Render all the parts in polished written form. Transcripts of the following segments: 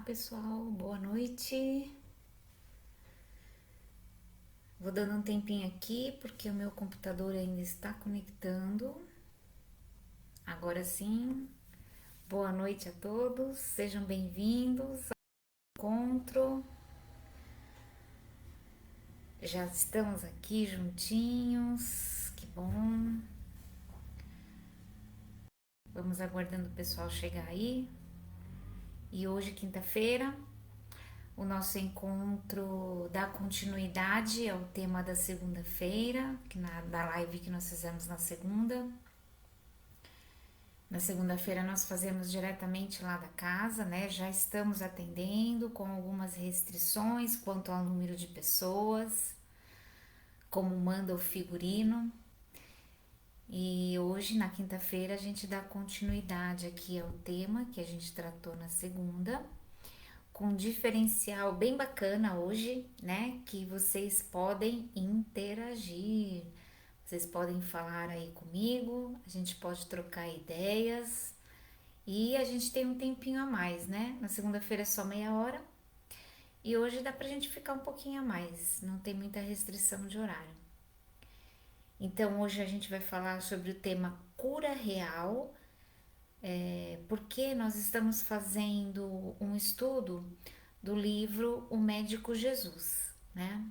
Pessoal, boa noite. Vou dando um tempinho aqui porque o meu computador ainda está conectando. Agora sim, boa noite a todos, sejam bem-vindos ao encontro. Já estamos aqui juntinhos, que bom. Vamos aguardando o pessoal chegar aí. E hoje, quinta-feira, o nosso encontro dá continuidade ao tema da segunda-feira, da live que nós fizemos na segunda. Na segunda-feira nós fazemos diretamente lá da casa, né? Já estamos atendendo com algumas restrições quanto ao número de pessoas, como manda o figurino. E hoje, na quinta-feira, a gente dá continuidade aqui ao tema que a gente tratou na segunda, com um diferencial bem bacana hoje, né? Que vocês podem interagir, vocês podem falar aí comigo, a gente pode trocar ideias. E a gente tem um tempinho a mais, né? Na segunda-feira é só meia hora e hoje dá pra gente ficar um pouquinho a mais, não tem muita restrição de horário. Então hoje a gente vai falar sobre o tema cura real, porque nós estamos fazendo um estudo do livro O Médico Jesus, né?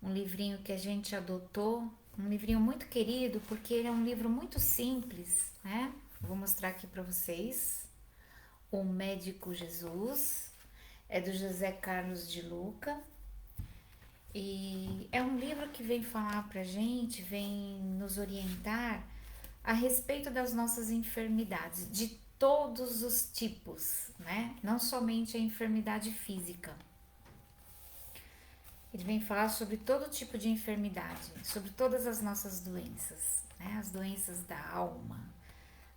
Um livrinho que a gente adotou, um livrinho muito querido, porque ele é um livro muito simples, né? Vou mostrar aqui para vocês. O Médico Jesus, é do José Carlos de Luca e é um livro que vem falar pra gente, vem nos orientar a respeito das nossas enfermidades, de todos os tipos, né? Não somente a enfermidade física. Ele vem falar sobre todo tipo de enfermidade, sobre todas as nossas doenças, né? As doenças da alma,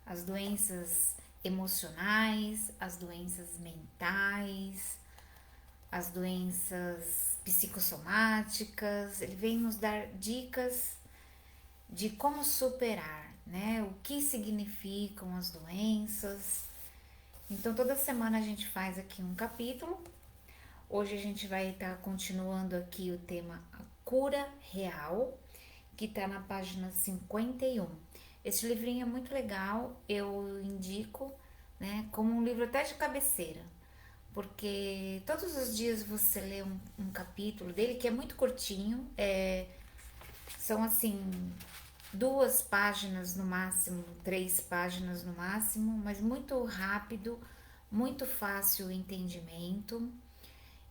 as doenças emocionais, as doenças mentais, as doenças psicossomáticas. Ele vem nos dar dicas de como superar, né? O que significam as doenças. Então, toda semana a gente faz aqui um capítulo. Hoje a gente vai estar continuando aqui o tema A Cura Real, que está na página 51. Esse livrinho é muito legal, eu indico, né, como um livro até de cabeceira, porque todos os dias você lê um capítulo dele que é muito curtinho, são assim 2 páginas no máximo, 3 páginas no máximo, mas muito rápido, muito fácil o entendimento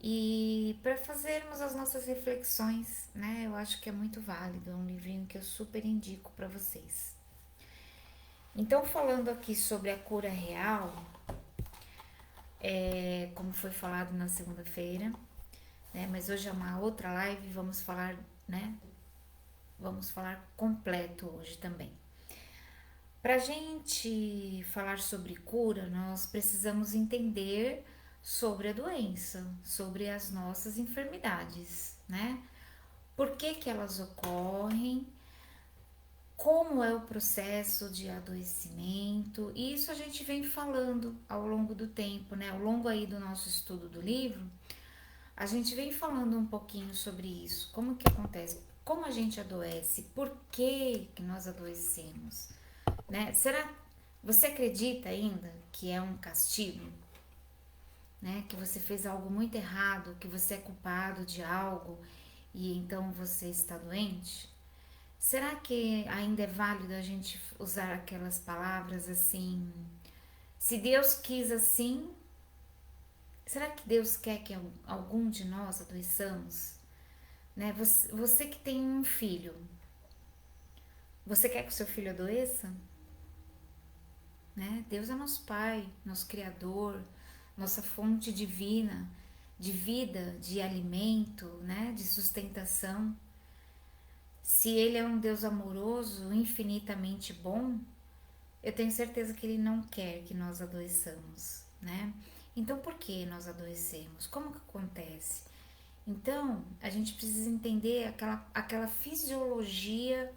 e para fazermos as nossas reflexões, né? Eu acho que é muito válido, é um livrinho que eu super indico para vocês. Então, falando aqui sobre a cura real, como foi falado na segunda-feira, né? Mas hoje é uma outra live, vamos falar, né? Vamos falar completo hoje também. Para a gente falar sobre cura, nós precisamos entender sobre a doença, sobre as nossas enfermidades, né? Por que que elas ocorrem, como é o processo de adoecimento, e isso a gente vem falando ao longo do tempo, né? Ao longo aí do nosso estudo do livro, a gente vem falando um pouquinho sobre isso, como que acontece, como a gente adoece, por que que nós adoecemos, né? Será, você acredita ainda que é um castigo, né? Que você fez algo muito errado, que você é culpado de algo e então você está doente? Será que ainda é válido a gente usar aquelas palavras assim? Se Deus quis assim, será que Deus quer que algum de nós adoeçamos? Né? Você que tem um filho, você quer que o seu filho adoeça? Né? Deus é nosso Pai, nosso Criador, nossa fonte divina, de vida, de alimento, né? De sustentação. Se Ele é um Deus amoroso, infinitamente bom, eu tenho certeza que Ele não quer que nós adoeçamos, né? Então, por que nós adoecemos? Como que acontece? Então, a gente precisa entender aquela fisiologia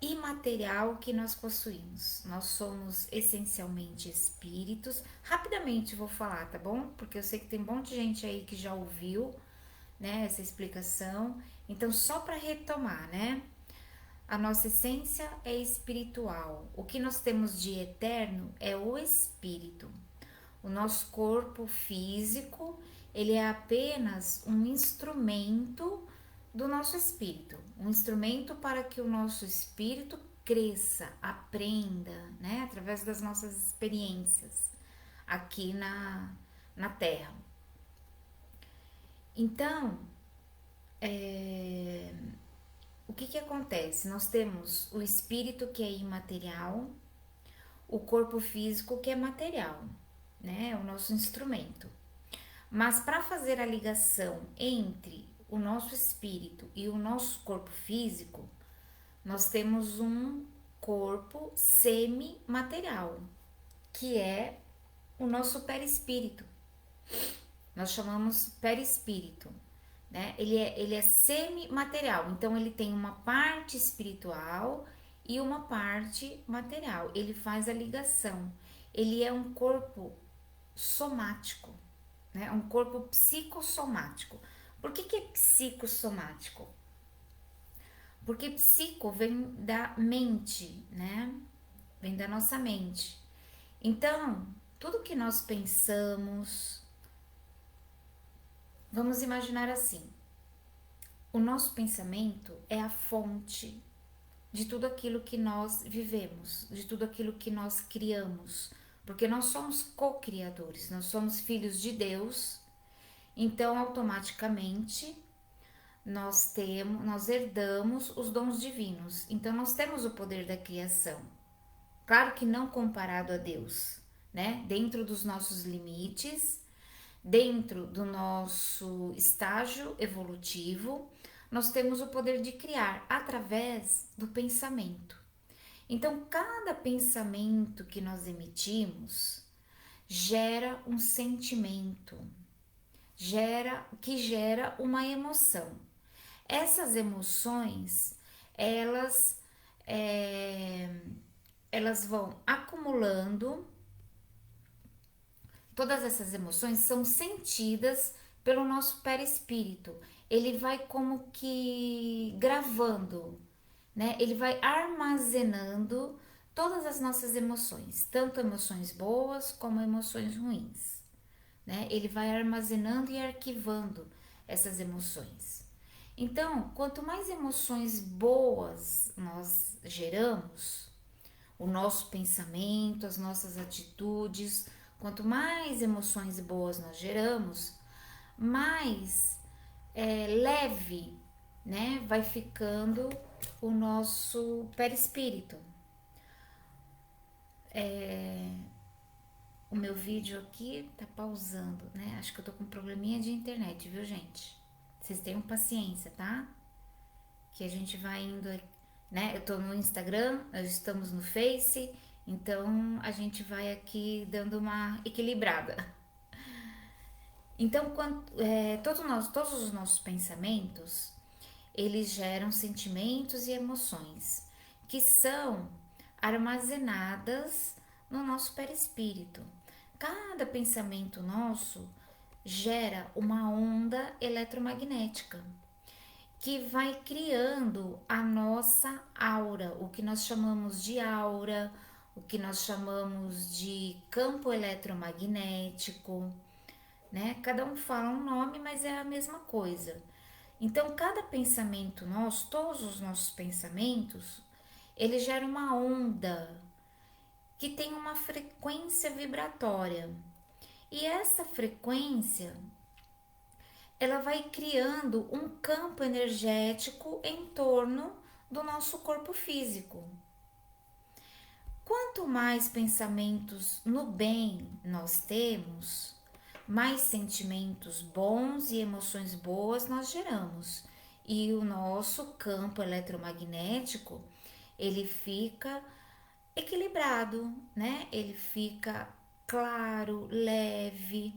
imaterial que nós possuímos. Nós somos essencialmente espíritos. Rapidamente vou falar, tá bom? Porque eu sei que tem um monte de gente aí que já ouviu, né, essa explicação. Então, só para retomar, né? A nossa essência é espiritual. O que nós temos de eterno é o espírito. O nosso corpo físico, ele é apenas um instrumento do nosso espírito, um instrumento para que o nosso espírito cresça, aprenda, né, através das nossas experiências aqui na Terra. Então, o que acontece? Nós temos o espírito que é imaterial, o corpo físico que é material, né, é o nosso instrumento. Mas para fazer a ligação entre o nosso espírito e o nosso corpo físico, nós temos um corpo semi-material, que é o nosso perispírito. Nós chamamos perispírito, né? Ele é semi-material, então ele tem uma parte espiritual e uma parte material. Ele faz a ligação. Ele é um corpo somático, né? Um corpo psicossomático. Por que é psicossomático? Porque psico vem da mente, né? Vem da nossa mente. Então, tudo que nós pensamos, vamos imaginar assim: o nosso pensamento é a fonte de tudo aquilo que nós vivemos, de tudo aquilo que nós criamos, porque nós somos co-criadores, nós somos filhos de Deus. Então, automaticamente, nós herdamos os dons divinos. Então, nós temos o poder da criação. Claro que não comparado a Deus, né? Dentro dos nossos limites, dentro do nosso estágio evolutivo, nós temos o poder de criar através do pensamento. Então, cada pensamento que nós emitimos gera um sentimento, que gera uma emoção. Essas emoções, elas, elas vão acumulando. Todas essas emoções são sentidas pelo nosso perispírito. Ele vai como que gravando, né? Ele vai armazenando todas as nossas emoções, tanto emoções boas como emoções ruins, né? Ele vai armazenando e arquivando essas emoções. Então, quanto mais emoções boas nós geramos, o nosso pensamento, as nossas atitudes, quanto mais emoções boas nós geramos, mais leve, né, vai ficando o nosso perispírito. O meu vídeo aqui tá pausando, né? Acho que eu tô com um probleminha de internet, viu, gente? Vocês tenham paciência, tá? Que a gente vai indo, né? Eu tô no Instagram, nós estamos no Face, então a gente vai aqui dando uma equilibrada. Então, todos os nossos pensamentos, eles geram sentimentos e emoções que são armazenadas no nosso perispírito. Cada pensamento nosso gera uma onda eletromagnética que vai criando a nossa aura, o que nós chamamos de aura, o que nós chamamos de campo eletromagnético, né? Cada um fala um nome, mas é a mesma coisa. Então, cada pensamento nosso, todos os nossos pensamentos, ele gera uma onda que tem uma frequência vibratória. E essa frequência, ela vai criando um campo energético em torno do nosso corpo físico. Quanto mais pensamentos no bem nós temos, mais sentimentos bons e emoções boas nós geramos. E o nosso campo eletromagnético, ele fica equilibrado, né? Ele fica claro, leve,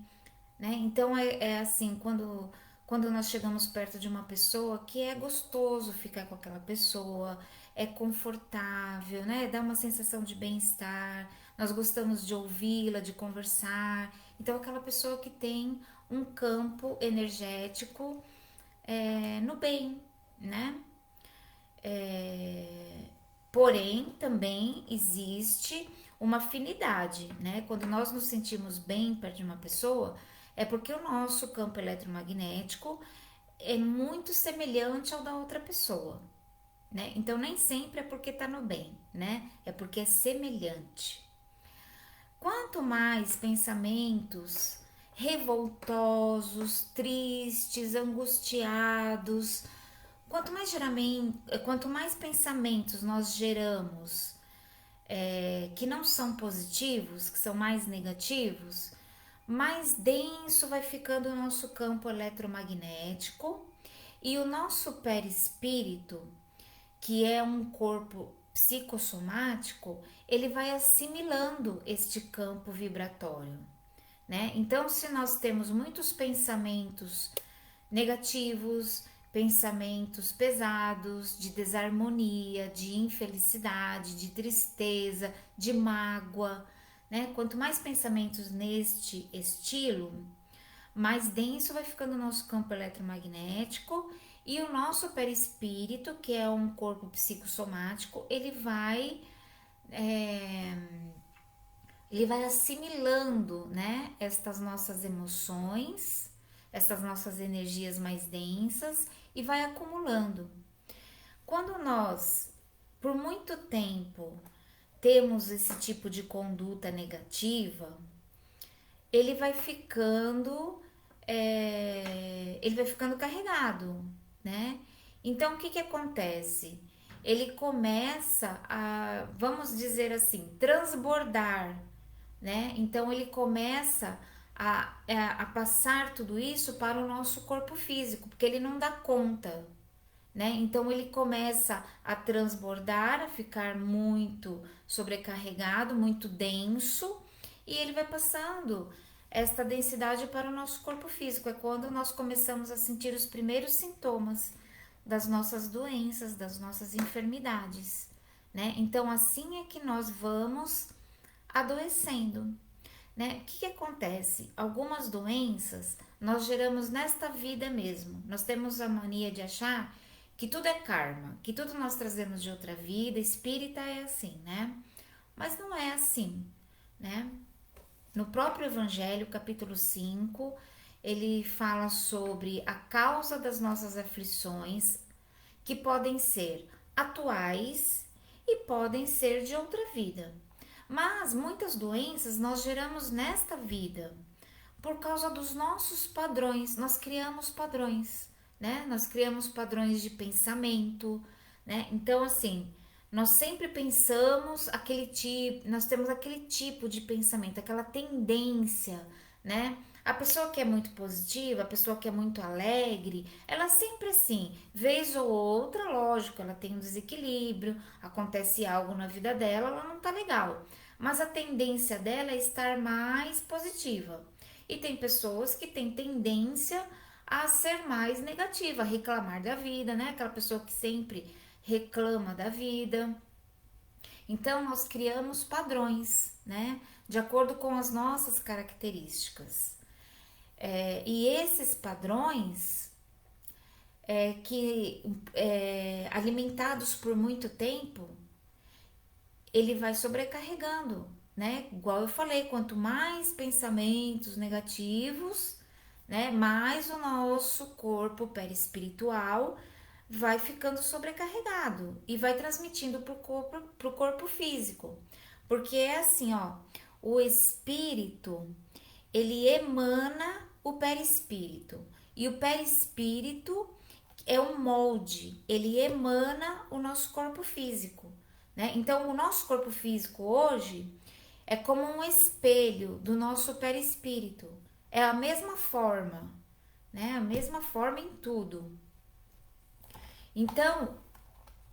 né? Então é assim, quando nós chegamos perto de uma pessoa que é gostoso ficar com aquela pessoa, é confortável, né? Dá uma sensação de bem-estar, nós gostamos de ouvi-la, de conversar. Então, aquela pessoa que tem um campo energético no bem, né? Porém, também existe uma afinidade, né? Quando nós nos sentimos bem perto de uma pessoa, é porque o nosso campo eletromagnético é muito semelhante ao da outra pessoa, né? Então, nem sempre é porque tá no bem, né? É porque é semelhante. Quanto mais pensamentos revoltosos, tristes, angustiados, quanto mais pensamentos nós geramos que não são positivos, que são mais negativos, mais denso vai ficando o nosso campo eletromagnético e o nosso perispírito, que é um corpo psicossomático, ele vai assimilando este campo vibratório, né? Então, se nós temos muitos pensamentos negativos, pensamentos pesados, de desarmonia, de infelicidade, de tristeza, de mágoa, né? Quanto mais pensamentos neste estilo, mais denso vai ficando o nosso campo eletromagnético e o nosso perispírito, que é um corpo psicossomático, ele vai assimilando, né, estas nossas emoções, estas nossas energias mais densas e vai acumulando. Quando nós, por muito tempo, temos esse tipo de conduta negativa, ele vai ficando, ele vai ficando carregado, né? Então, o que que acontece? Ele começa a, vamos dizer assim, transbordar, né? Então, ele começa a passar tudo isso para o nosso corpo físico, porque ele não dá conta, né? Então, ele começa a transbordar, a ficar muito sobrecarregado, muito denso, e ele vai passando esta densidade para o nosso corpo físico. É quando nós começamos a sentir os primeiros sintomas das nossas doenças, das nossas enfermidades, né? Então, assim é que nós vamos adoecendo, né? O que que acontece? Algumas doenças nós geramos nesta vida mesmo. Nós temos a mania de achar que tudo é karma, que tudo nós trazemos de outra vida. Espírita é assim, né? Mas não é assim, né? No próprio Evangelho, capítulo 5, ele fala sobre a causa das nossas aflições, que podem ser atuais e podem ser de outra vida. Mas muitas doenças nós geramos nesta vida por causa dos nossos padrões. Nós criamos padrões, né? Nós criamos padrões de pensamento, né? Então, assim, nós sempre pensamos aquele tipo, nós temos aquele tipo de pensamento, aquela tendência, né? A pessoa que é muito positiva, a pessoa que é muito alegre, ela sempre assim, vez ou outra, lógico, ela tem um desequilíbrio, acontece algo na vida dela, ela não tá legal. Mas a tendência dela é estar mais positiva. E tem pessoas que têm tendência a ser mais negativa, a reclamar da vida, né? Aquela pessoa que sempre reclama da vida. Então, nós criamos padrões, né? De acordo com as nossas características. E esses padrões alimentados por muito tempo, ele vai sobrecarregando, né? Igual eu falei, quanto mais pensamentos negativos, né, mais o nosso corpo perispiritual vai ficando sobrecarregado e vai transmitindo pro corpo físico. Porque é assim, ó, o espírito, ele emana o perispírito. E o perispírito é um molde, ele emana o nosso corpo físico, né? Então, o nosso corpo físico hoje é como um espelho do nosso perispírito. É a mesma forma, né? A mesma forma em tudo. Então,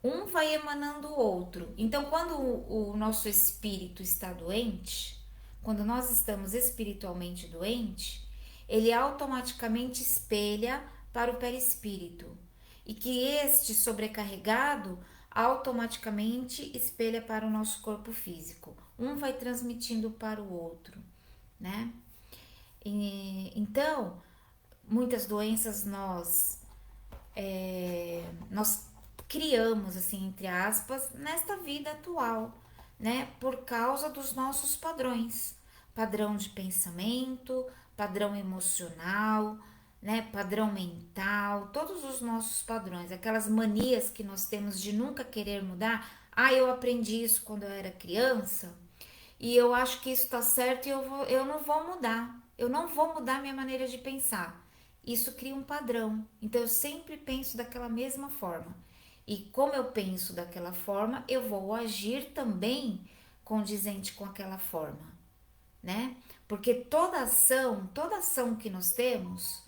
um vai emanando o outro. Então, quando o nosso espírito está doente, quando nós estamos espiritualmente doentes, ele automaticamente espelha para o perispírito. E que este sobrecarregado automaticamente espelha para o nosso corpo físico. Um vai transmitindo para o outro, né? Então, muitas doenças nós criamos, assim, entre aspas, nesta vida atual, né? Por causa dos nossos padrões, padrão de pensamento, padrão emocional, né? Padrão mental, todos os nossos padrões, aquelas manias que nós temos de nunca querer mudar. Ah, eu aprendi isso quando eu era criança e eu acho que isso tá certo e eu não vou mudar. Eu não vou mudar minha maneira de pensar. Isso cria um padrão. Então eu sempre penso daquela mesma forma. E como eu penso daquela forma, eu vou agir também condizente com aquela forma, né? Porque toda ação que nós temos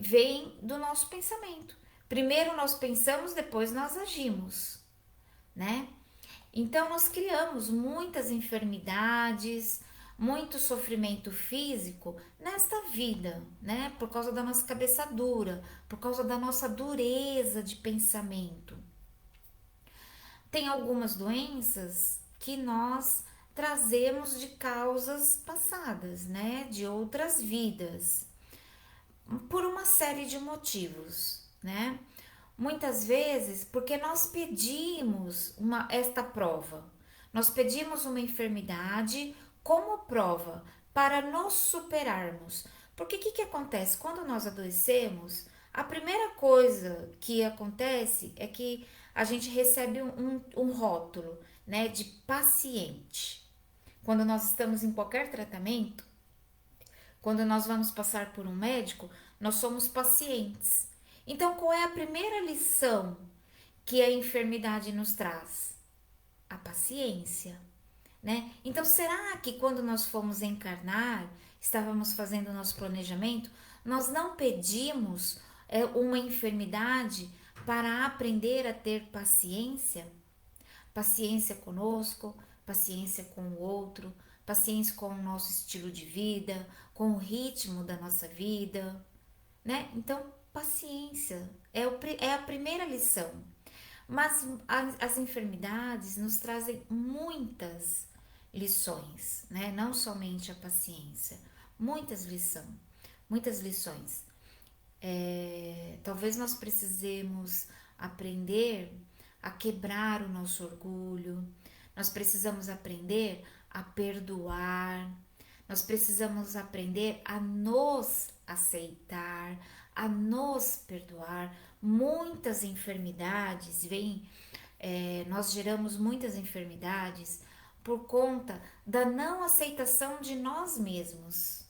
vem do nosso pensamento. Primeiro nós pensamos, depois nós agimos, né? Então, nós criamos muitas enfermidades, muito sofrimento físico nesta vida, né? Por causa da nossa cabeça dura, por causa da nossa dureza de pensamento. Tem algumas doenças que nós trazemos de causas passadas, né? De outras vidas, por uma série de motivos, né? Muitas vezes porque nós pedimos esta prova, nós pedimos uma enfermidade como prova para nos superarmos. Porque o que acontece? Quando nós adoecemos, a primeira coisa que acontece é que a gente recebe um rótulo, né, de paciente. Quando nós estamos em qualquer tratamento, quando nós vamos passar por um médico, nós somos pacientes. Então, qual é a primeira lição que a enfermidade nos traz? A paciência, né? Então, será que quando nós fomos encarnar, estávamos fazendo o nosso planejamento, nós não pedimos uma enfermidade para aprender a ter paciência? Paciência conosco, paciência com o outro, paciência com o nosso estilo de vida, com o ritmo da nossa vida, né? Então, paciência é a primeira lição. Mas as enfermidades nos trazem muitas lições, né? Não somente a paciência, muitas lições. Talvez nós precisemos aprender a quebrar o nosso orgulho, nós precisamos aprender a perdoar, nós precisamos aprender a nos aceitar, a nos perdoar. Muitas enfermidades vêm, nós geramos muitas enfermidades por conta da não aceitação de nós mesmos.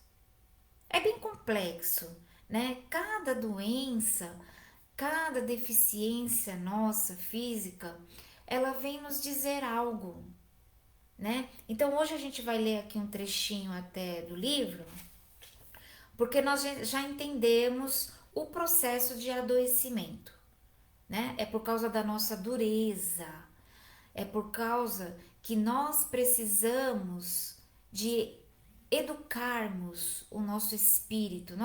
É bem complexo, né? Cada doença, cada deficiência nossa física, ela vem nos dizer algo, né? Então hoje a gente vai ler aqui um trechinho até do livro, porque nós já entendemos o processo de adoecimento, né? É por causa da nossa dureza, é por causa que nós precisamos de educarmos o nosso espírito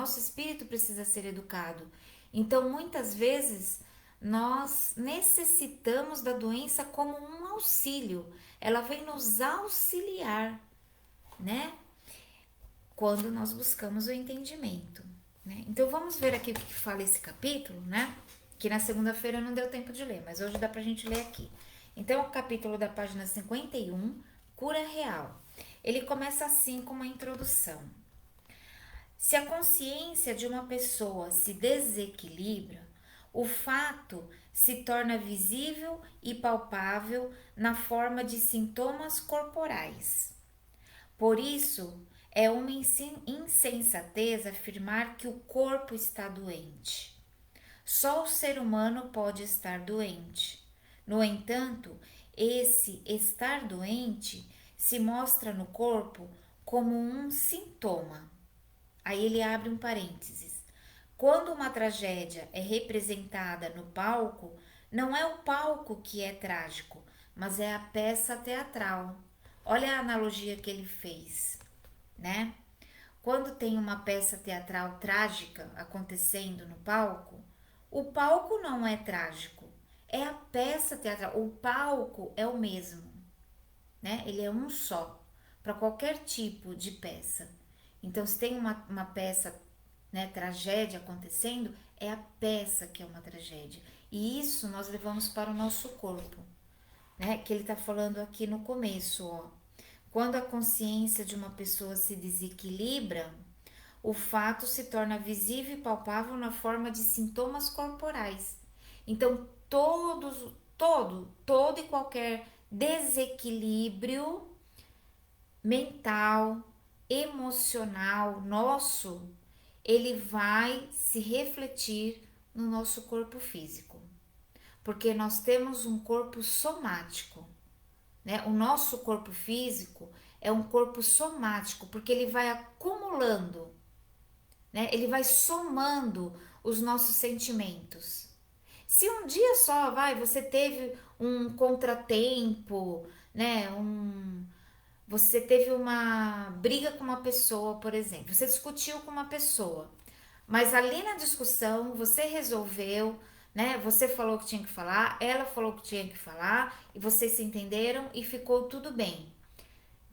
precisa ser educado. Então, muitas vezes, nós necessitamos da doença como um auxílio, ela vem nos auxiliar, né? Quando nós buscamos o entendimento, né? Então, vamos ver aqui o que fala esse capítulo, né? Que na segunda-feira não deu tempo de ler, mas hoje dá pra gente ler aqui. Então, o capítulo da página 51, cura real. Ele começa assim com uma introdução. Se a consciência de uma pessoa se desequilibra, o fato se torna visível e palpável na forma de sintomas corporais. Por isso, é uma insensatez afirmar que o corpo está doente. Só o ser humano pode estar doente. No entanto, esse estar doente se mostra no corpo como um sintoma. Aí ele abre um parênteses. Quando uma tragédia é representada no palco, não é o palco que é trágico, mas é a peça teatral. Olha a analogia que ele fez, né? Quando tem uma peça teatral trágica acontecendo no palco, o palco não é trágico, É a peça teatral, o palco é o mesmo, né? Ele é um só para qualquer tipo de peça. Então, se tem uma peça, né, tragédia acontecendo, é a peça que é uma tragédia. E isso nós levamos para o nosso corpo, né? Que ele está falando aqui no começo, ó. Quando a consciência de uma pessoa se desequilibra, o fato se torna visível e palpável na forma de sintomas corporais. Então, todo e qualquer desequilíbrio mental, emocional nosso, ele vai se refletir no nosso corpo físico. Porque nós temos um corpo somático, né? O nosso corpo físico é um corpo somático, porque ele vai acumulando, né? Ele vai somando os nossos sentimentos. Se um dia só, você teve um contratempo, né? Você teve uma briga com uma pessoa, por exemplo, você discutiu com uma pessoa, mas ali na discussão você resolveu, né? Você falou o que tinha que falar, ela falou o que tinha que falar, e vocês se entenderam e ficou tudo bem.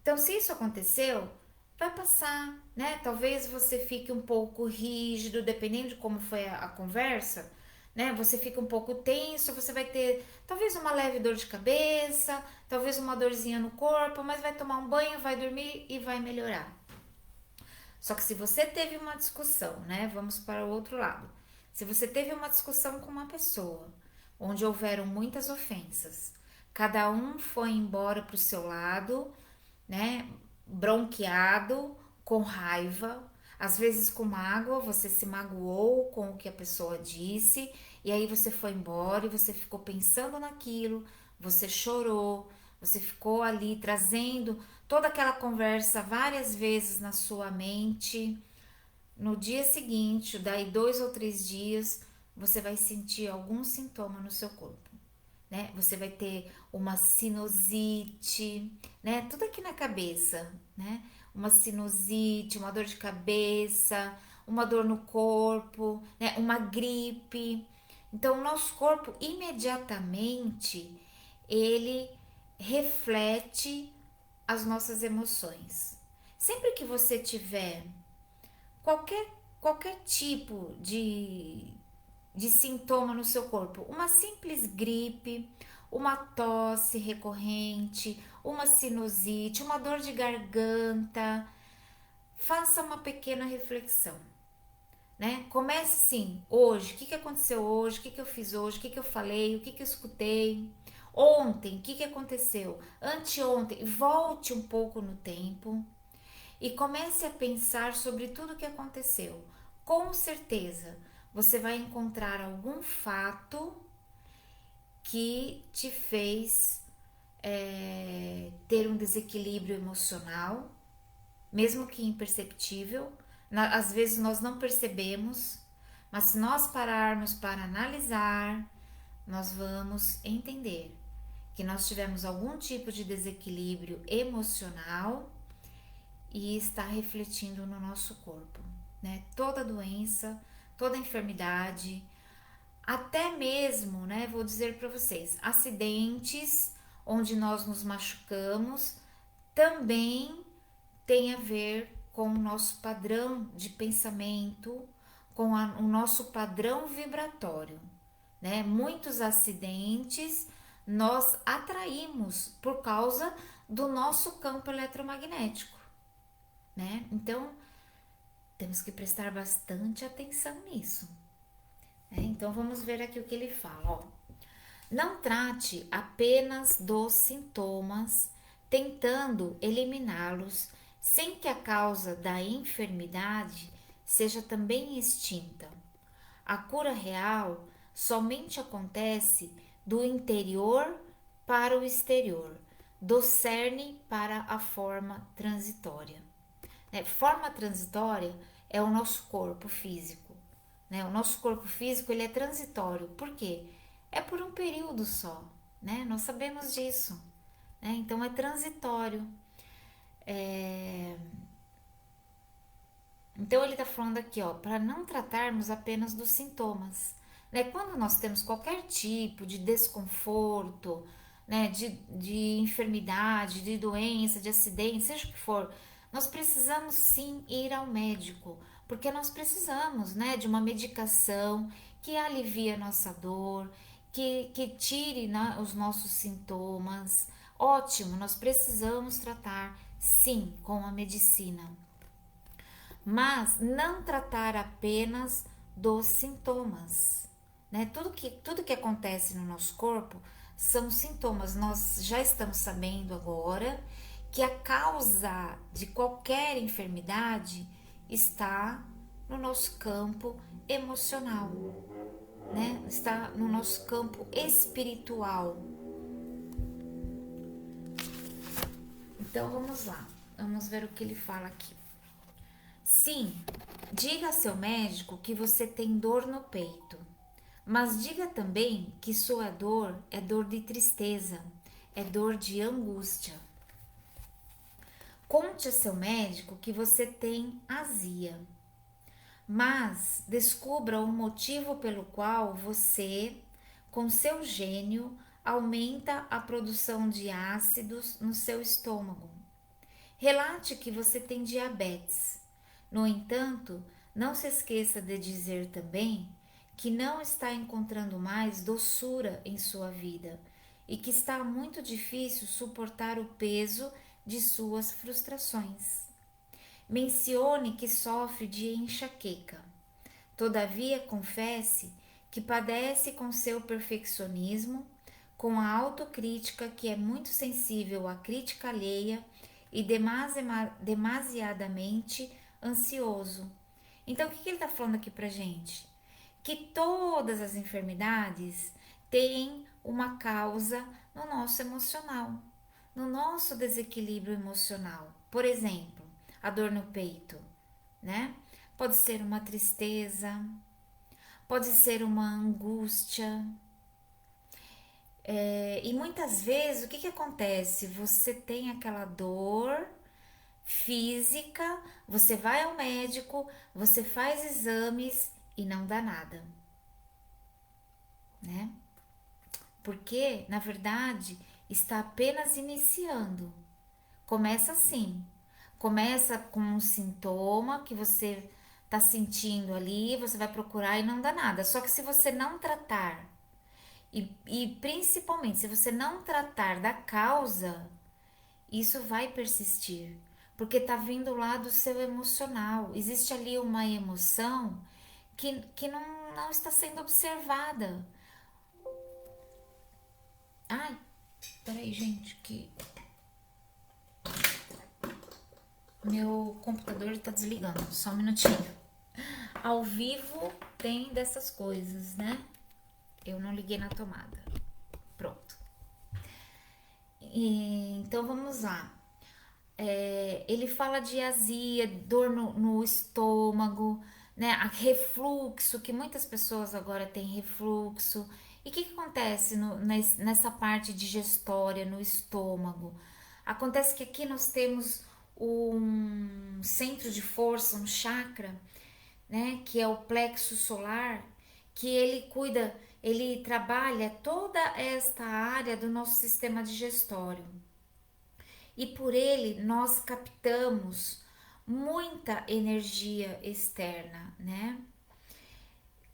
Então, se isso aconteceu, vai passar, né? Talvez você fique um pouco rígido, dependendo de como foi a conversa, né? Você fica um pouco tenso, você vai ter talvez uma leve dor de cabeça, talvez uma dorzinha no corpo, mas vai tomar um banho, vai dormir e vai melhorar. Só que se você teve uma discussão, né? Vamos para o outro lado. Se você teve uma discussão com uma pessoa, onde houveram muitas ofensas, cada um foi embora para o seu lado, né? Bronqueado, com raiva, às vezes com mágoa, você se magoou com o que a pessoa disse, e aí você foi embora e você ficou pensando naquilo, você chorou, você ficou ali trazendo toda aquela conversa várias vezes na sua mente. No dia seguinte, daí 2 ou 3 dias, você vai sentir algum sintoma no seu corpo, né? Você vai ter uma sinusite, né? Tudo aqui na cabeça, né? Uma sinusite, uma dor de cabeça, uma dor no corpo, né? Uma gripe. Então, o nosso corpo imediatamente ele reflete as nossas emoções. Sempre que você tiver qualquer qualquer tipo de sintoma no seu corpo, uma simples gripe, uma tosse recorrente, uma sinusite, uma dor de garganta, faça uma pequena reflexão, né? Comece sim, hoje, o que aconteceu hoje, o que eu fiz hoje, o que eu falei, o que eu escutei. Ontem, o que aconteceu? Anteontem, volte um pouco no tempo e comece a pensar sobre tudo o que aconteceu. Com certeza, você vai encontrar algum fato que te fez ter um desequilíbrio emocional, mesmo que imperceptível. Às vezes nós não percebemos, mas se nós pararmos para analisar, nós vamos entender que nós tivemos algum tipo de desequilíbrio emocional e está refletindo no nosso corpo, né? Toda doença, toda enfermidade, até mesmo, né, vou dizer para vocês, acidentes onde nós nos machucamos também tem a ver com o nosso padrão de pensamento, com o nosso padrão vibratório, né? Muitos acidentes nós atraímos por causa do nosso campo eletromagnético, né? Então, temos que prestar bastante atenção nisso. Então, vamos ver aqui o que ele fala. Ó. Não trate apenas dos sintomas, tentando eliminá-los, sem que a causa da enfermidade seja também extinta. A cura real somente acontece do interior para o exterior, do cerne para a forma transitória. Forma transitória é o nosso corpo físico. O nosso corpo físico ele é transitório. Por quê? É por um período só. Nós sabemos disso. Então é transitório. Então ele está falando aqui, para não tratarmos apenas dos sintomas, né? Quando nós temos qualquer tipo de desconforto, né, de enfermidade, de doença, de acidente, seja o que for, nós precisamos sim ir ao médico, porque nós precisamos, né, de uma medicação que alivie a nossa dor, que tire, né, os nossos sintomas. Ótimo, nós precisamos tratar sim com a medicina, mas não tratar apenas dos sintomas, né? Tudo que acontece no nosso corpo são sintomas. Nós já estamos sabendo agora que a causa de qualquer enfermidade está no nosso campo emocional, né? Está no nosso campo espiritual. Então vamos lá, vamos ver o que ele fala aqui. Sim, diga a seu médico que você tem dor no peito, mas diga também que sua dor é dor de tristeza, é dor de angústia. Conte a seu médico que você tem azia, mas descubra o motivo pelo qual você, com seu gênio, aumenta a produção de ácidos no seu estômago. Relate que você tem diabetes. No entanto, não se esqueça de dizer também que não está encontrando mais doçura em sua vida e que está muito difícil suportar o peso de suas frustrações. Mencione que sofre de enxaqueca. Todavia, confesse que padece com seu perfeccionismo, com a autocrítica que é muito sensível à crítica alheia e demasiadamente ansioso. Então, o que ele está falando aqui pra gente? Que todas as enfermidades têm uma causa no nosso emocional, no nosso desequilíbrio emocional. Por exemplo, a dor no peito, né? Pode ser uma tristeza, pode ser uma angústia. E muitas vezes o que acontece? Você tem aquela dor física, você vai ao médico, você faz exames e não dá nada, né? Porque, na verdade, está apenas iniciando. Começa assim, começa com um sintoma que você está sentindo ali, você vai procurar e não dá nada. Só que se você não tratar, e principalmente se você não tratar da causa, isso vai persistir, porque tá vindo lá do seu emocional. Existe ali uma emoção que não está sendo observada. Ai, peraí, gente, que meu computador está desligando. Só um minutinho. Ao vivo tem dessas coisas, né? Eu não liguei na tomada. Pronto. Então vamos lá. Ele fala de azia, dor no estômago, né? Refluxo, que muitas pessoas agora têm refluxo. E o que acontece nessa parte digestória, no estômago? Acontece que aqui nós temos um centro de força, um chakra, né? Que é o plexo solar, que ele cuida, ele trabalha toda esta área do nosso sistema digestório. E por ele nós captamos muita energia externa, né?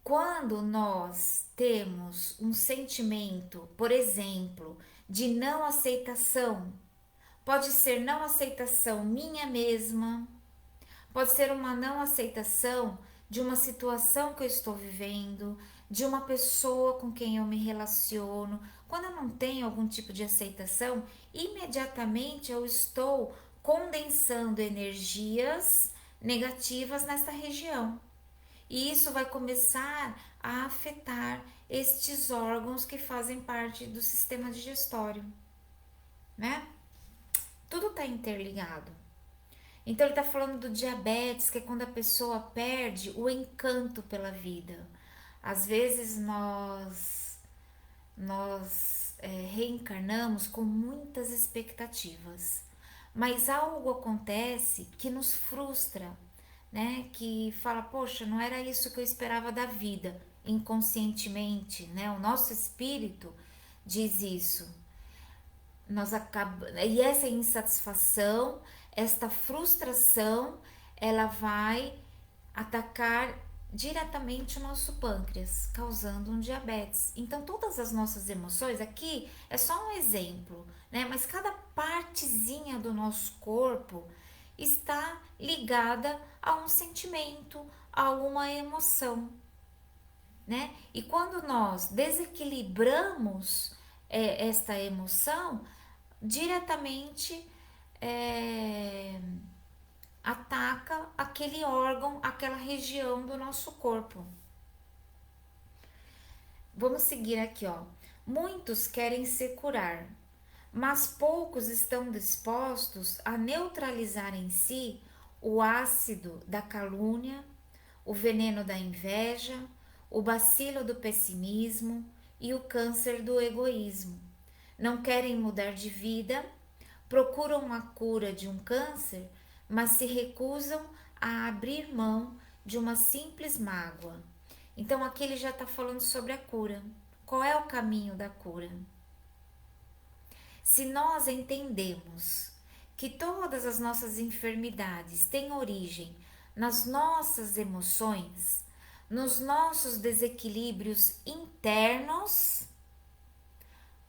Quando nós temos um sentimento, por exemplo, de não aceitação, pode ser não aceitação minha mesma, pode ser uma não aceitação de uma situação que eu estou vivendo, de uma pessoa com quem eu me relaciono. Quando eu não tenho algum tipo de aceitação, imediatamente eu estou condensando energias negativas nesta região. E isso vai começar a afetar estes órgãos que fazem parte do sistema digestório, né? Tudo está interligado. Então ele está falando do diabetes, que é quando a pessoa perde o encanto pela vida. Às vezes nós reencarnamos com muitas expectativas, mas algo acontece que nos frustra, né? Que fala, poxa, não era isso que eu esperava da vida. inconscientemente, né? O nosso espírito diz isso. E essa insatisfação, esta frustração, ela vai atacar diretamente o nosso pâncreas, causando um diabetes. Então, todas as nossas emoções, aqui é só um exemplo, né? Mas cada partezinha do nosso corpo está ligada a um sentimento, a uma emoção, né? E quando nós desequilibramos esta emoção, diretamente ataca aquele órgão, aquela região do nosso corpo. Vamos seguir aqui, ó. Muitos querem se curar, mas poucos estão dispostos a neutralizar em si o ácido da calúnia, o veneno da inveja, o bacilo do pessimismo e o câncer do egoísmo. Não querem mudar de vida, procuram a cura de um câncer, mas se recusam a abrir mão de uma simples mágoa. Então aqui ele já está falando sobre a cura. Qual é o caminho da cura? Se nós entendemos que todas as nossas enfermidades têm origem nas nossas emoções, nos nossos desequilíbrios internos,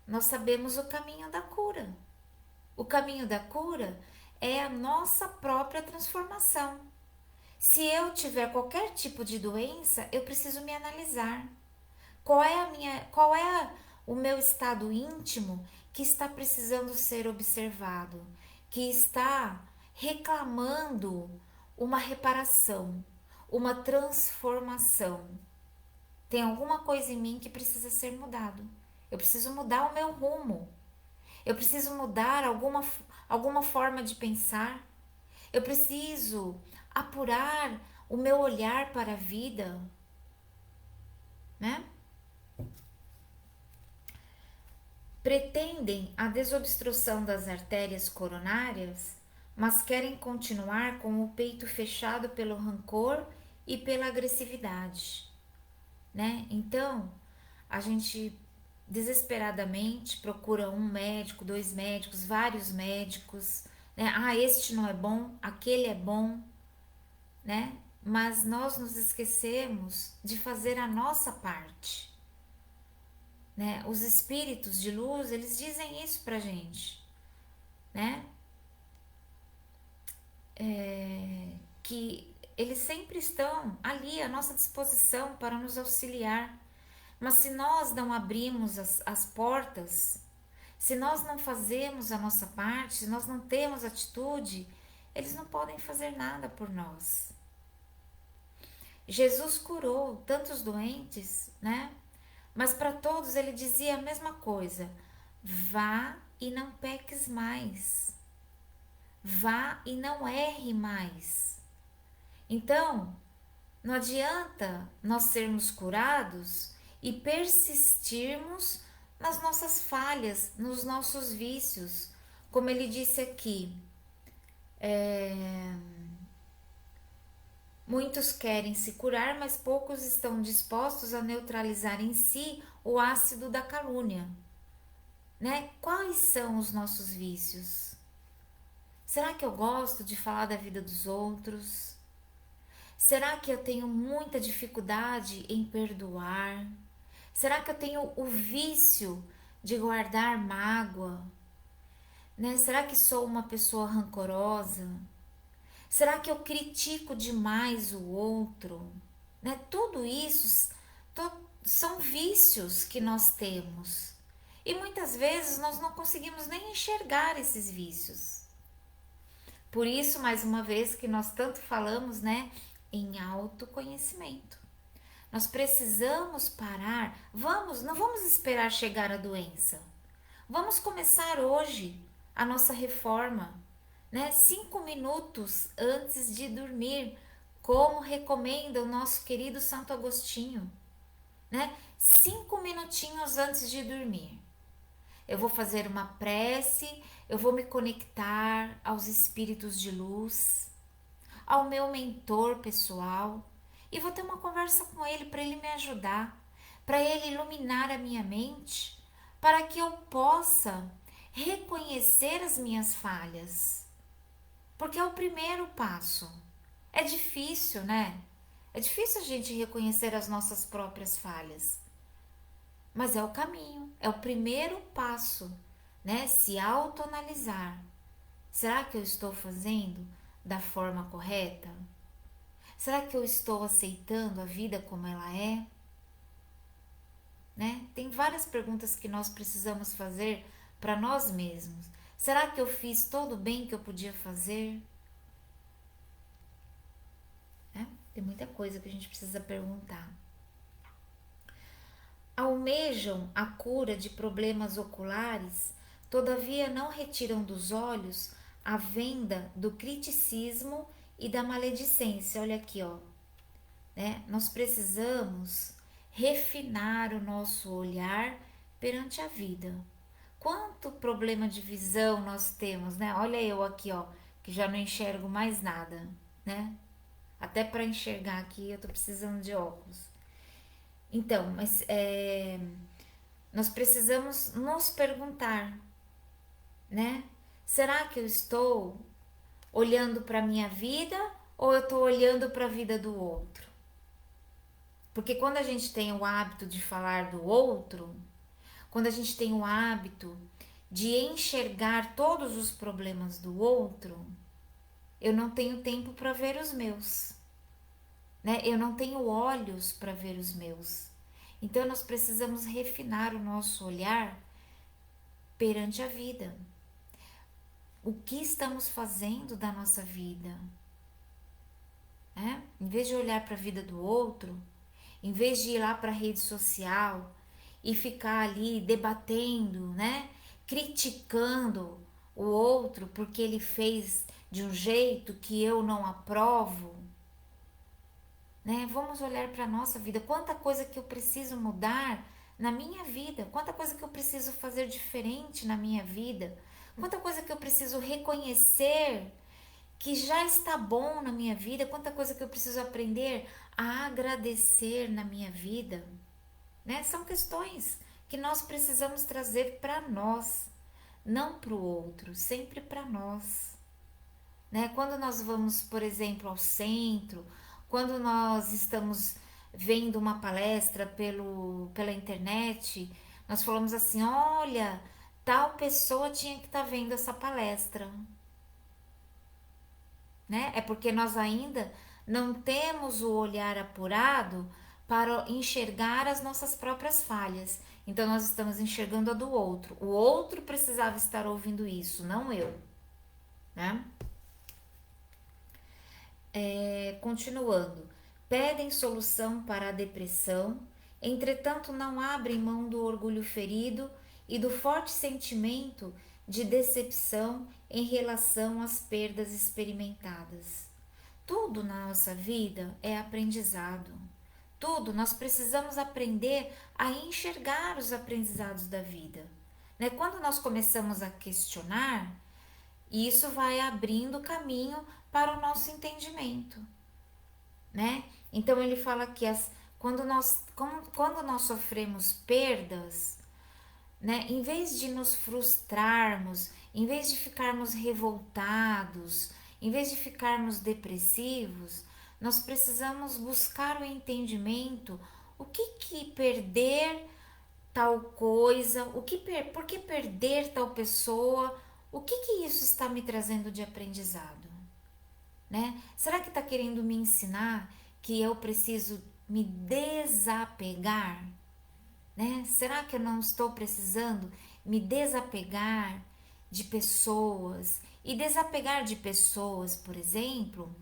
nós sabemos o caminho da cura. O caminho da cura é a nossa própria transformação. Se eu tiver qualquer tipo de doença, eu preciso me analisar. Qual é o meu estado íntimo que está precisando ser observado, que está reclamando uma reparação, uma transformação? Tem alguma coisa em mim que precisa ser mudado. Eu preciso mudar o meu rumo. Eu preciso mudar alguma forma de pensar. Eu preciso apurar o meu olhar para a vida, né? Pretendem a desobstrução das artérias coronárias, mas querem continuar com o peito fechado pelo rancor e pela agressividade, né? Então, a gente desesperadamente procura um médico, dois médicos, vários médicos, né? Ah, este não é bom, aquele é bom, né? Mas nós nos esquecemos de fazer a nossa parte, né? Os espíritos de luz, eles dizem isso pra gente, né? Que eles sempre estão ali à nossa disposição para nos auxiliar. Mas se nós não abrimos as portas, se nós não fazemos a nossa parte, se nós não temos atitude, eles não podem fazer nada por nós. Jesus curou tantos doentes, né? Mas para todos ele dizia a mesma coisa: vá e não peques mais. Vá e não erre mais. Então, não adianta nós sermos curados e persistirmos nas nossas falhas, nos nossos vícios. Como ele disse aqui, muitos querem se curar, mas poucos estão dispostos a neutralizar em si o ácido da calúnia, né? Quais são os nossos vícios? Será que eu gosto de falar da vida dos outros? Será que eu tenho muita dificuldade em perdoar? Será que eu tenho o vício de guardar mágoa? Né? Será que sou uma pessoa rancorosa? Será que eu critico demais o outro? Né? Tudo isso são vícios que nós temos. E muitas vezes nós não conseguimos nem enxergar esses vícios. Por isso, mais uma vez, que nós tanto falamos, né, em autoconhecimento. Nós precisamos parar. Não vamos esperar chegar a doença. Vamos começar hoje a nossa reforma, né? 5 minutos antes de dormir, como recomenda o nosso querido Santo Agostinho, né? 5 minutinhos antes de dormir. Eu vou fazer uma prece, eu vou me conectar aos espíritos de luz, ao meu mentor pessoal, e vou ter uma conversa com ele para ele me ajudar, para ele iluminar a minha mente, para que eu possa reconhecer as minhas falhas. Porque é o primeiro passo. É difícil, né? É difícil a gente reconhecer as nossas próprias falhas. Mas é o caminho, é o primeiro passo, né? Se autoanalisar. Será que eu estou fazendo da forma correta? Será que eu estou aceitando a vida como ela é? Né? Tem várias perguntas que nós precisamos fazer para nós mesmos. Será que eu fiz todo o bem que eu podia fazer? Né? Tem muita coisa que a gente precisa perguntar. Almejam a cura de problemas oculares, todavia não retiram dos olhos a venda do criticismo e da maledicência. Olha aqui, ó. Né? Nós precisamos refinar o nosso olhar perante a vida. Quanto problema de visão nós temos, né? Olha eu aqui, ó, que já não enxergo mais nada, né? Até para enxergar aqui eu tô precisando de óculos. Então, mas nós precisamos nos perguntar, né? Será que eu estou olhando para a minha vida ou eu estou olhando para a vida do outro? Porque quando a gente tem o hábito de falar do outro, quando a gente tem o hábito de enxergar todos os problemas do outro, eu não tenho tempo para ver os meus, né? Eu não tenho olhos para ver os meus. Então nós precisamos refinar o nosso olhar perante a vida. O que estamos fazendo da nossa vida? Né? Em vez de olhar para a vida do outro, em vez de ir lá para a rede social e ficar ali debatendo, né? Criticando o outro porque ele fez de um jeito que eu não aprovo, né? Vamos olhar para a nossa vida. Quanta coisa que eu preciso mudar na minha vida, quanta coisa que eu preciso fazer diferente na minha vida, quanta coisa que eu preciso reconhecer que já está bom na minha vida, quanta coisa que eu preciso aprender a agradecer na minha vida, né? São questões que nós precisamos trazer para nós, não para o outro, sempre para nós, né? Quando nós vamos, por exemplo, ao centro, quando nós estamos vendo uma palestra pela internet, nós falamos assim: olha, tal pessoa tinha que estar vendo essa palestra, né? É porque nós ainda não temos o olhar apurado para enxergar as nossas próprias falhas. Então nós estamos enxergando a do outro. O outro precisava estar ouvindo isso, não eu, né? Continuando, pedem solução para a depressão, entretanto não abrem mão do orgulho ferido e do forte sentimento de decepção em relação às perdas experimentadas. Tudo na nossa vida é aprendizado. Tudo nós precisamos aprender a enxergar os aprendizados da vida. Né? Quando nós começamos a questionar, isso vai abrindo caminho para o nosso entendimento, né? Então ele fala que quando nós sofremos perdas, né? Em vez de nos frustrarmos, em vez de ficarmos revoltados, em vez de ficarmos depressivos, nós precisamos buscar o entendimento. O que perder tal coisa? Por que perder tal pessoa? O que isso está me trazendo de aprendizado? Né? Será que está querendo me ensinar que eu preciso me desapegar? Né? Será que eu não estou precisando me desapegar de pessoas? E desapegar de pessoas, por exemplo,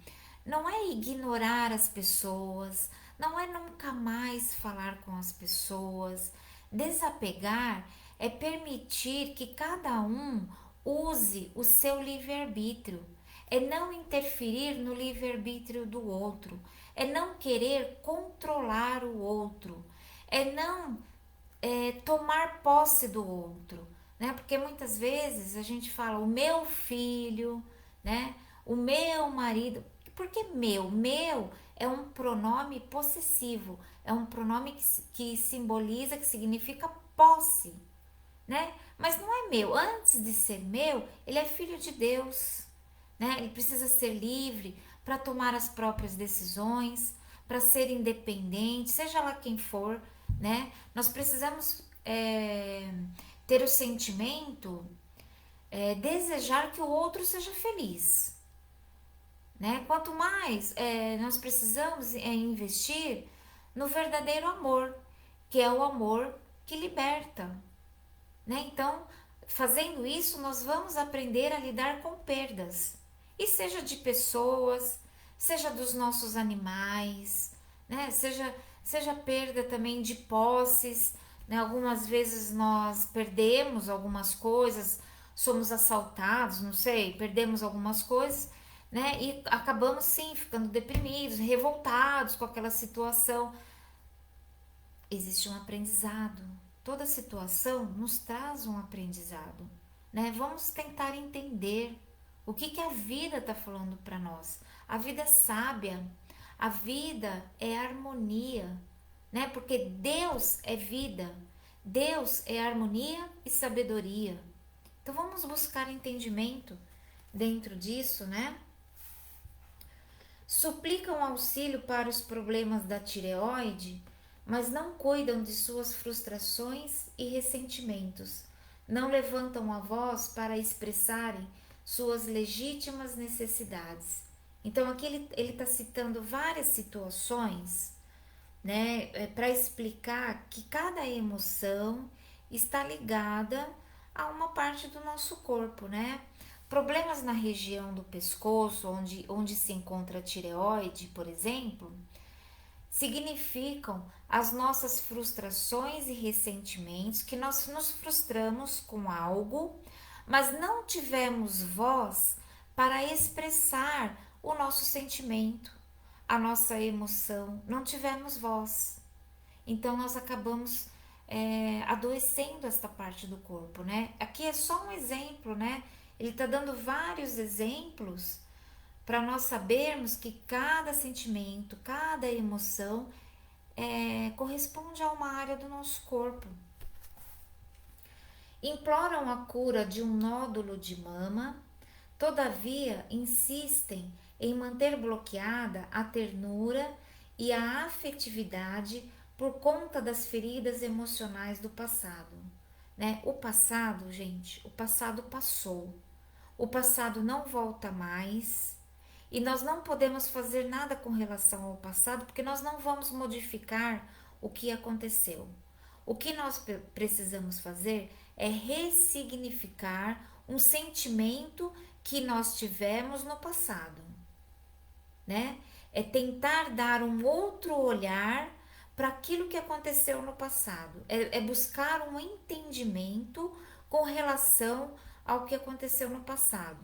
não é ignorar as pessoas, não é nunca mais falar com as pessoas. Desapegar é permitir que cada um use o seu livre-arbítrio, é não interferir no livre-arbítrio do outro, é não querer controlar o outro, é não tomar posse do outro, né? Porque muitas vezes a gente fala o meu filho, né? O meu marido. Porque meu é um pronome possessivo, é um pronome que simboliza, que significa posse, né? Mas não é meu. Antes de ser meu, ele é filho de Deus, né? Ele precisa ser livre para tomar as próprias decisões, para ser independente, seja lá quem for, né? Nós precisamos ter o sentimento, desejar que o outro seja feliz, né? Quanto mais nós precisamos investir no verdadeiro amor, que é o amor que liberta, né? Então, fazendo isso, nós vamos aprender a lidar com perdas, e seja de pessoas, seja dos nossos animais, né? Seja perda também de posses, né? Algumas vezes nós perdemos algumas coisas, somos assaltados, não sei, perdemos algumas coisas, né? E acabamos sim ficando deprimidos, revoltados com aquela situação. Existe um aprendizado. Toda situação nos traz um aprendizado, né? Vamos tentar entender o que a vida está falando para nós. A vida é sábia, a vida é harmonia, né? Porque Deus é vida, Deus é harmonia e sabedoria. Então vamos buscar entendimento dentro disso, né? Suplicam auxílio para os problemas da tireoide, mas não cuidam de suas frustrações e ressentimentos. Não levantam a voz para expressarem suas legítimas necessidades. Então, aqui ele está citando várias situações, né, para explicar que cada emoção está ligada a uma parte do nosso corpo, né? Problemas na região do pescoço, onde se encontra a tireoide, por exemplo, significam as nossas frustrações e ressentimentos, que nós nos frustramos com algo, mas não tivemos voz para expressar o nosso sentimento, a nossa emoção, não tivemos voz. Então nós acabamos adoecendo esta parte do corpo, né? Aqui é só um exemplo, né? Ele está dando vários exemplos para nós sabermos que cada sentimento, cada emoção corresponde a uma área do nosso corpo. Imploram a cura de um nódulo de mama, todavia insistem em manter bloqueada a ternura e a afetividade por conta das feridas emocionais do passado, né? O passado, gente, o passado passou. O passado não volta mais e nós não podemos fazer nada com relação ao passado porque nós não vamos modificar o que aconteceu. O que nós precisamos fazer é ressignificar um sentimento que nós tivemos no passado, né? É tentar dar um outro olhar para aquilo que aconteceu no passado. É buscar um entendimento com relação ao que aconteceu no passado.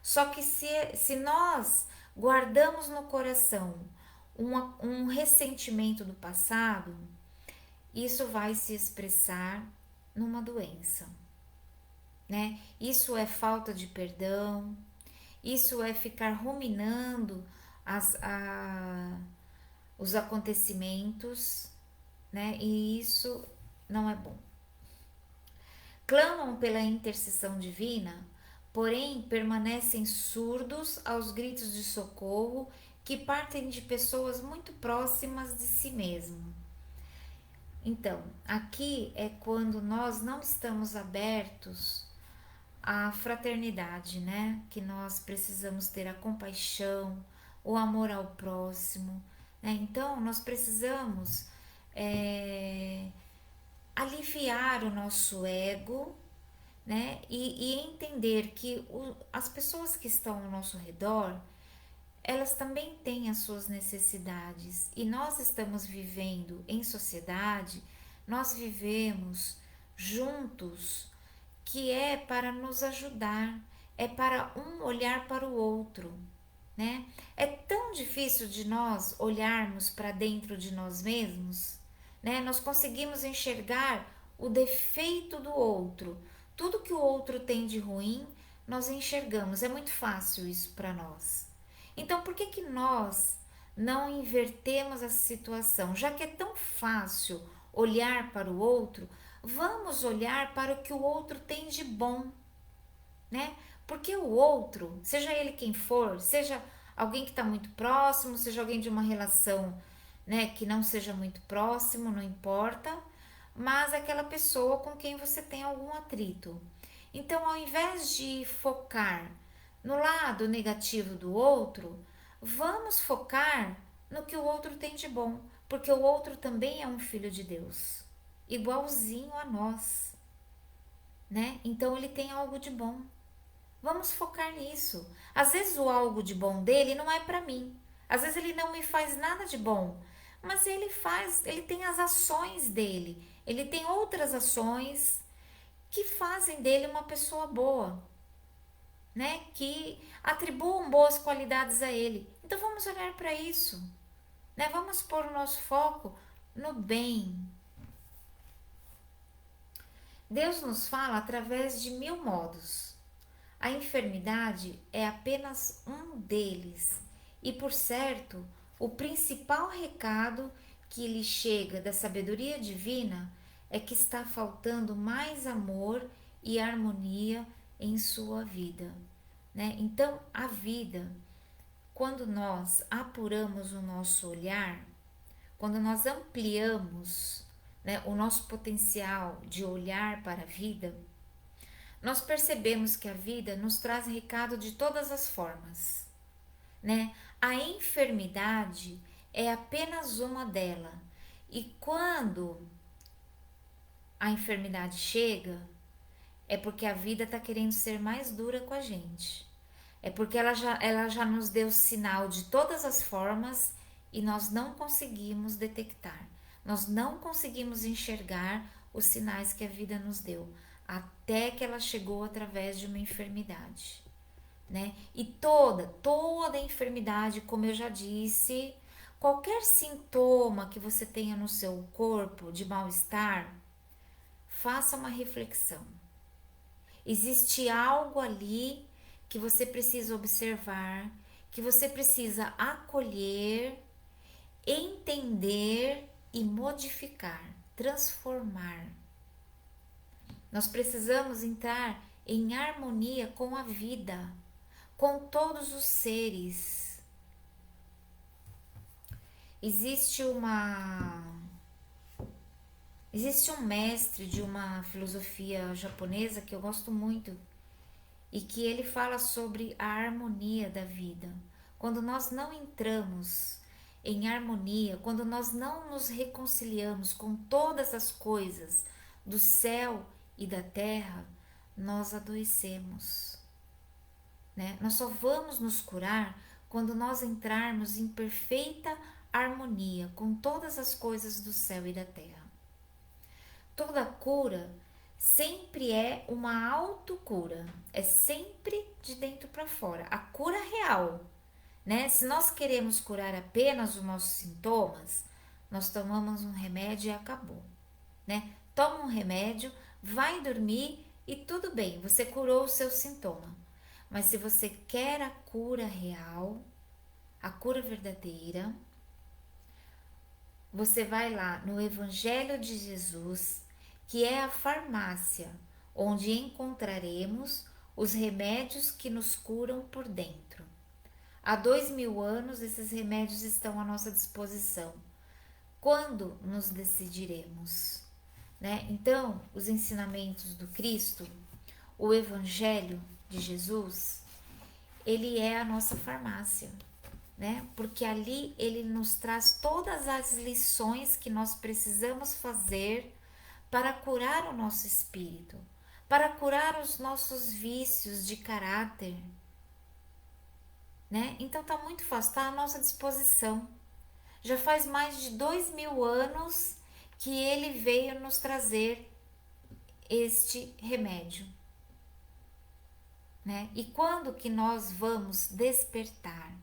Só que se nós guardamos no coração um ressentimento do passado, isso vai se expressar numa doença, né? Isso é falta de perdão, isso é ficar ruminando os acontecimentos, né? E isso não é bom. Clamam pela intercessão divina, porém permanecem surdos aos gritos de socorro que partem de pessoas muito próximas de si mesmo. Então, aqui é quando nós não estamos abertos à fraternidade, né? Que nós precisamos ter a compaixão, o amor ao próximo, né? Então, nós precisamos aliviar o nosso ego, né? E entender que as pessoas que estão ao nosso redor, elas também têm as suas necessidades e nós estamos vivendo em sociedade, nós vivemos juntos, que é para nos ajudar, é para um olhar para o outro, né? É tão difícil de nós olharmos para dentro de nós mesmos, né? Nós conseguimos enxergar o defeito do outro, tudo que o outro tem de ruim, nós enxergamos, é muito fácil isso para nós. Então, por que que nós não invertemos essa situação? Já que é tão fácil olhar para o outro, vamos olhar para o que o outro tem de bom, né? Porque o outro, seja ele quem for, seja alguém que está muito próximo, seja alguém de uma relação, né, que não seja muito próximo, não importa, mas aquela pessoa com quem você tem algum atrito. Então, ao invés de focar no lado negativo do outro, vamos focar no que o outro tem de bom, porque o outro também é um filho de Deus, igualzinho a nós, né? Então ele tem algo de bom. Vamos focar nisso. Às vezes o algo de bom dele não é para mim. Às vezes ele não me faz nada de bom, mas ele faz, ele tem as ações dele. Ele tem outras ações que fazem dele uma pessoa boa, né? Que atribuam boas qualidades a ele. Então vamos olhar para isso, né? Vamos pôr o nosso foco no bem. Deus nos fala através de 1000 modos. A enfermidade é apenas um deles, e por certo, o principal recado que lhe chega da sabedoria divina é que está faltando mais amor e harmonia em sua vida, né? Então, a vida, quando nós apuramos o nosso olhar, quando nós ampliamos, né, o nosso potencial de olhar para a vida, nós percebemos que a vida nos traz recado de todas as formas, né? A enfermidade é apenas uma delas. E quando a enfermidade chega, é porque a vida está querendo ser mais dura com a gente. É porque ela já nos deu sinal de todas as formas e nós não conseguimos detectar. Nós não conseguimos enxergar os sinais que a vida nos deu, até que ela chegou através de uma enfermidade, né? E toda enfermidade, como eu já disse, qualquer sintoma que você tenha no seu corpo de mal-estar, faça uma reflexão. Existe algo ali que você precisa observar, que você precisa acolher, entender e modificar, transformar. Nós precisamos entrar em harmonia com a vida, com todos os seres. Existe um mestre de uma filosofia japonesa que eu gosto muito e que ele fala sobre a harmonia da vida. Quando nós não entramos em harmonia, quando nós não nos reconciliamos com todas as coisas do céu e da terra, nós adoecemos, né? Nós só vamos nos curar quando nós entrarmos em perfeita harmonia com todas as coisas do céu e da terra. Toda cura sempre é uma autocura, é sempre de dentro para fora, a cura real, né? Se nós queremos curar apenas os nossos sintomas, nós tomamos um remédio e acabou, né? Toma um remédio, vai dormir e tudo bem, você curou o seu sintoma. Mas se você quer a cura real, a cura verdadeira, você vai lá no Evangelho de Jesus, que é a farmácia, onde encontraremos os remédios que nos curam por dentro. Há 2000 anos esses remédios estão à nossa disposição. Quando nos decidiremos, né? Então, os ensinamentos do Cristo, o Evangelho de Jesus, ele é a nossa farmácia, né? Porque ali ele nos traz todas as lições que nós precisamos fazer para curar o nosso espírito, para curar os nossos vícios de caráter, né? Então tá muito fácil, está à nossa disposição. Já faz mais de 2000 anos que ele veio nos trazer este remédio, né? E quando que nós vamos despertar?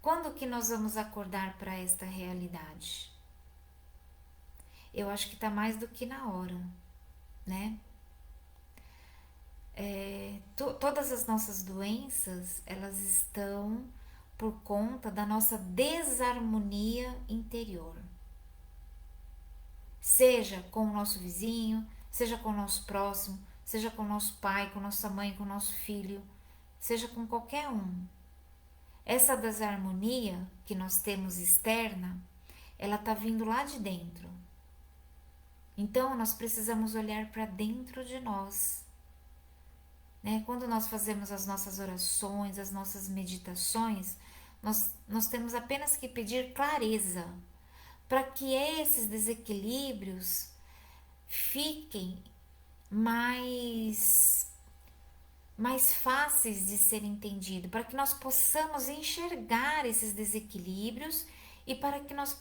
Quando que nós vamos acordar para esta realidade? Eu acho que está mais do que na hora, né? Todas as nossas doenças, elas estão por conta da nossa desarmonia interior. Seja com o nosso vizinho, seja com o nosso próximo, seja com o nosso pai, com nossa mãe, com o nosso filho, seja com qualquer um. Essa desarmonia que nós temos externa, ela está vindo lá de dentro. Então, nós precisamos olhar para dentro de nós. Né? Quando nós fazemos as nossas orações, as nossas meditações, nós temos apenas que pedir clareza para que esses desequilíbrios fiquem mais fáceis de ser entendido, para que nós possamos enxergar esses desequilíbrios e para que nós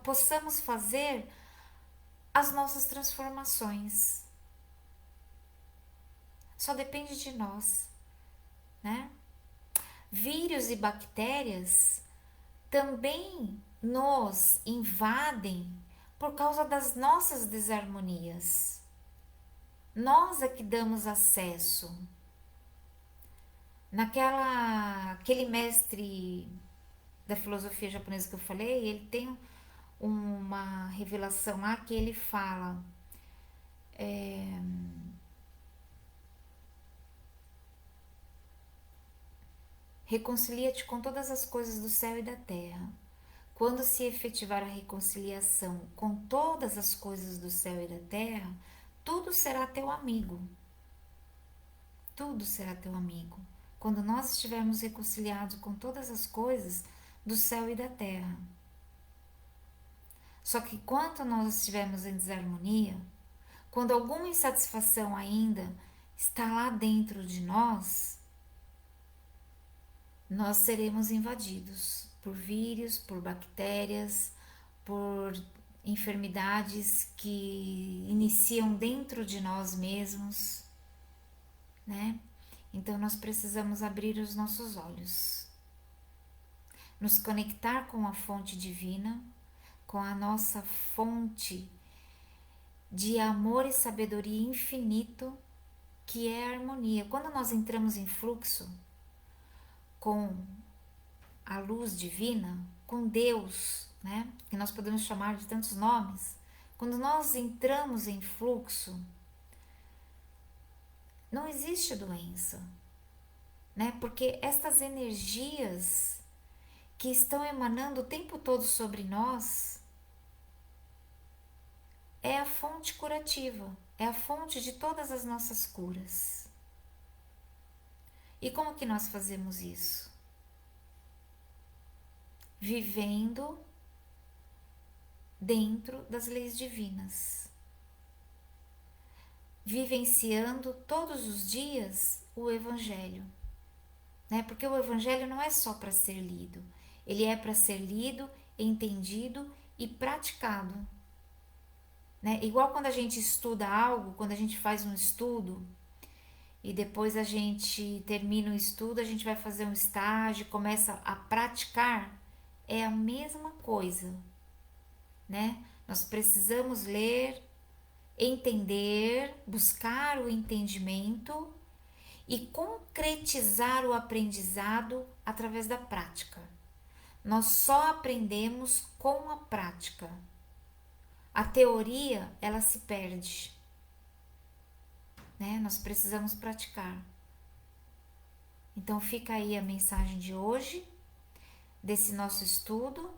possamos fazer as nossas transformações. Só depende de nós, né? Vírus e bactérias também nos invadem por causa das nossas desarmonias. Nós é que damos acesso. Aquele mestre da filosofia japonesa que eu falei, ele tem uma revelação lá que ele fala reconcilia-te com todas as coisas do céu e da terra. Quando se efetivar a reconciliação com todas as coisas do céu e da terra, tudo será teu amigo. Tudo será teu amigo. Quando nós estivermos reconciliados com todas as coisas do céu e da terra. Só que quando nós estivermos em desarmonia, quando alguma insatisfação ainda está lá dentro de nós seremos invadidos por vírus, por bactérias, por enfermidades que iniciam dentro de nós mesmos, né? Então nós precisamos abrir os nossos olhos, nos conectar com a fonte divina, com a nossa fonte de amor e sabedoria infinito, que é a harmonia. Quando nós entramos em fluxo com a luz divina, com Deus, né? Que nós podemos chamar de tantos nomes. Quando nós entramos em fluxo, não existe doença, né? Porque estas energias que estão emanando o tempo todo sobre nós é a fonte curativa, é a fonte de todas as nossas curas. E como que nós fazemos isso? Vivendo dentro das leis divinas, vivenciando todos os dias o Evangelho, né? Porque o Evangelho não é só para ser lido, ele é para ser lido, entendido e praticado, né? Igual quando a gente estuda algo, quando a gente faz um estudo e depois a gente termina o estudo, a gente vai fazer um estágio, começa a praticar, é a mesma coisa, né? Nós precisamos ler, entender, buscar o entendimento e concretizar o aprendizado através da prática. Nós só aprendemos com a prática. A teoria, ela se perde, né? Nós precisamos praticar. Então fica aí a mensagem de hoje, desse nosso estudo.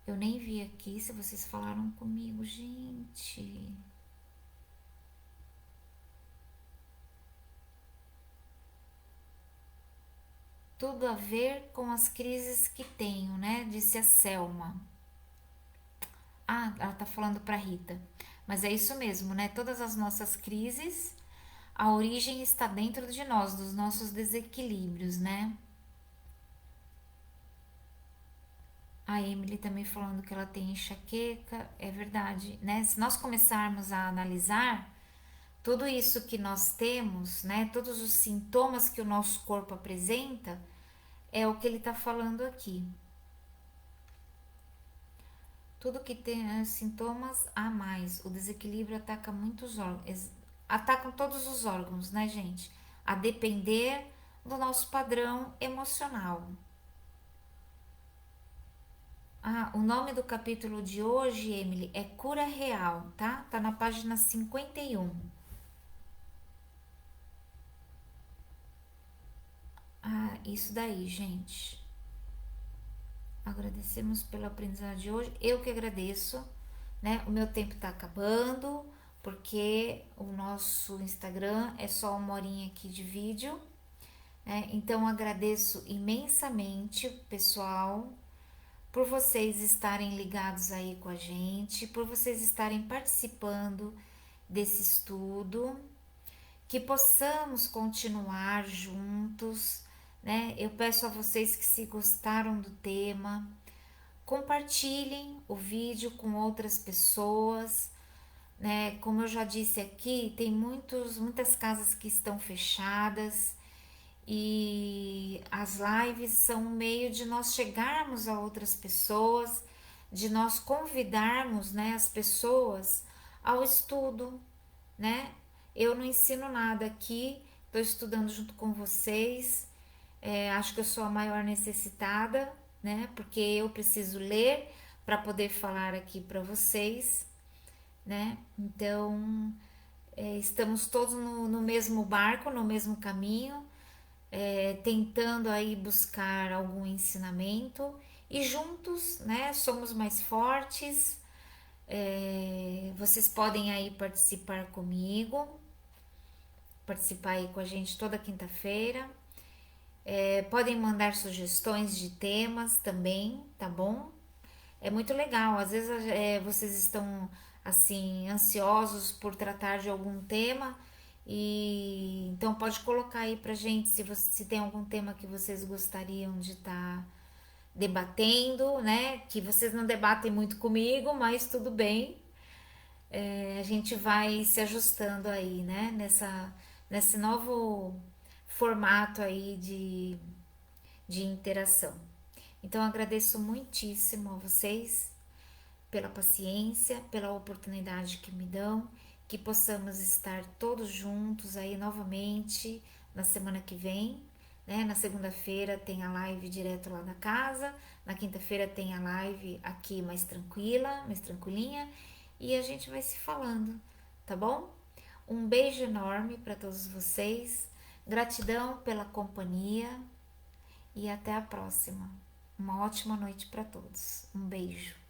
Eu nem vi aqui se vocês falaram comigo, gente. Tudo a ver com as crises que tenho, né? Disse a Selma. Ah, ela tá falando pra Rita. Mas é isso mesmo, né? Todas as nossas crises, a origem está dentro de nós, dos nossos desequilíbrios, né? A Emily também falando que ela tem enxaqueca, é verdade, né? Se nós começarmos a analisar tudo isso que nós temos, né? Todos os sintomas que o nosso corpo apresenta, é o que ele está falando aqui. Tudo que tem sintomas a mais, o desequilíbrio ataca muitos órgãos, atacam todos os órgãos, né, gente? A depender do nosso padrão emocional. Ah, o nome do capítulo de hoje, Emily, é Cura Real, tá? Tá na página 51. Ah, isso daí, gente. Agradecemos pelo aprendizado de hoje. Eu que agradeço, né? O meu tempo tá acabando, porque o nosso Instagram é só uma horinha aqui de vídeo, né? Então agradeço imensamente, pessoal, por vocês estarem ligados aí com a gente, por vocês estarem participando desse estudo, que possamos continuar juntos, né? Eu peço a vocês que, se gostaram do tema, compartilhem o vídeo com outras pessoas, né? Como eu já disse aqui, tem muitas casas que estão fechadas e as lives são um meio de nós chegarmos a outras pessoas, de nós convidarmos, né, as pessoas ao estudo, né? Eu não ensino nada aqui, estou estudando junto com vocês. Acho que eu sou a maior necessitada, né? Porque eu preciso ler para poder falar aqui para vocês, né? Então, estamos todos no mesmo barco, no mesmo caminho, tentando aí buscar algum ensinamento e juntos, né? Somos mais fortes. Vocês podem aí participar aí com a gente toda quinta-feira. Podem mandar sugestões de temas também, tá bom? É muito legal. Às vezes vocês estão assim ansiosos por tratar de algum tema e então pode colocar aí pra gente se tem algum tema que vocês gostariam de estar debatendo, né? Que vocês não debatem muito comigo, mas tudo bem. A gente vai se ajustando aí, né? Nesse novo formato aí de interação. Então, agradeço muitíssimo a vocês pela paciência, pela oportunidade que me dão, que possamos estar todos juntos aí novamente na semana que vem, né? Na segunda-feira tem a live direto lá da casa, na quinta-feira tem a live aqui mais tranquila, mais tranquilinha, e a gente vai se falando, tá bom? Um beijo enorme para todos vocês, gratidão pela companhia e até a próxima. Uma ótima noite para todos. Um beijo.